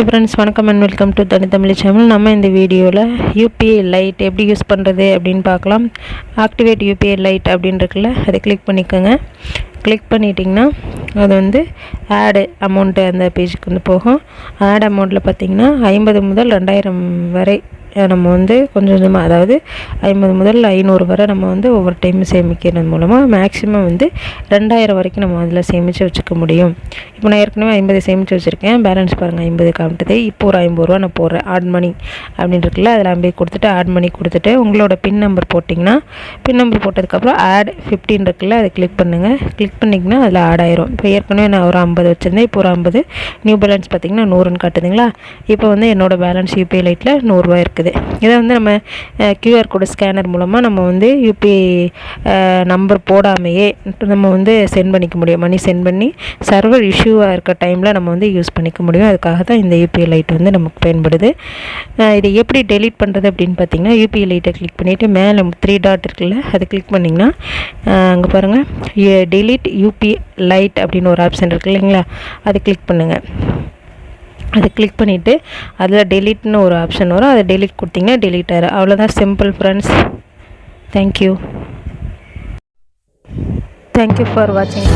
Hi friends, வணக்கம் and welcome to தனித்தமிழ் channel. நம்ம இந்த வீடியோவில் யூபிஐ லைட் எப்படி யூஸ் பண்ணுறது அப்படின்னு பார்க்கலாம். ஆக்டிவேட் யூபிஐ லைட் அப்படின்னு இருக்குல்ல, அதை கிளிக் பண்ணிக்கோங்க. கிளிக் பண்ணிட்டிங்கன்னா அது வந்து ஆடு அமௌண்ட்டு அந்த பேஜுக்கு போகும். ஆட் அமௌண்ட்டில் பார்த்திங்கன்னா 50 முதல் 2000 வரை நம்ம வந்து கொஞ்சம் கொஞ்சமாக, அதாவது 50 முதல் 500 வரை நம்ம வந்து ஒவ்வொரு டைம் சேமிக்கிறது மூலமாக மேக்ஸிமம் வந்து 2000 வரைக்கும் நம்ம அதில் சேமித்து வச்சுக்க முடியும். இப்போ நான் ஏற்கனவே 50 சேமித்து வச்சுருக்கேன். பேலன்ஸ் பாருங்கள் 50 காமிட்டது. இப்போ ஒரு 50 ரூபா நான் போடுறேன். ஆட் மணி அப்படின்னு இருக்குல்ல, அதில் 50 கொடுத்துட்டு ஆட் மணி கொடுத்துட்டு உங்களோட பின் நம்பர் போட்டிங்கன்னா, பின் நம்பர் போட்டதுக்கப்புறம் ஆட் 15 இருக்குல்ல, அதை கிளிக் பண்ணுங்கள். கிளிக் பண்ணிங்கன்னா அதில் ஆட் ஆயிரும். இப்போ ஏற்கனவே நான் ஒரு 50 வச்சுருந்தேன். இப்போ ஒரு 50 நியூ பேலன்ஸ் பார்த்திங்கன்னா 100ன்னு காட்டுதுங்களா. இப்போ வந்து என்னோடய பேலன்ஸ் யூபிஐ லைட்டில் 100 ரூபா இருக்குது. இதை வந்து நம்ம QR கோடு ஸ்கேனர் மூலமாக நம்ம வந்து யூபிஐ நம்பர் போடாமையே நம்ம வந்து சென்ட் பண்ணிக்க முடியும். மணி சென்ட் பண்ணி சர்வர் இஷ்யூவாக இருக்க டைமில் நம்ம வந்து யூஸ் பண்ணிக்க முடியும். அதுக்காக தான் இந்த யூபிஐ லைட் வந்து நமக்கு பயன்படுது. இதை எப்படி டெலீட் பண்ணுறது அப்படின்னு பார்த்தீங்கன்னா, யூபிஐ லைட்டை கிளிக் பண்ணிவிட்டு மேலே 3 டாட் இருக்குல்ல, அதை கிளிக் பண்ணிங்கன்னா அங்கே பாருங்கள் டெலீட் யூபிஐ லைட் அப்படின்னு ஒரு ஆப்ஷன் இருக்குது இல்லைங்களா, அதை கிளிக் பண்ணுங்கள். அதை கிளிக் பண்ணிவிட்டு அதில் டெலீட்னு ஒரு ஆப்ஷன் வரும். அதை டெலீட் கொடுத்தீங்கன்னா டெலீட் ஆகிடும். அவ்வளோதான், சிம்பிள் ஃப்ரெண்ட்ஸ். தேங்க்யூ ஃபார் வாட்சிங்.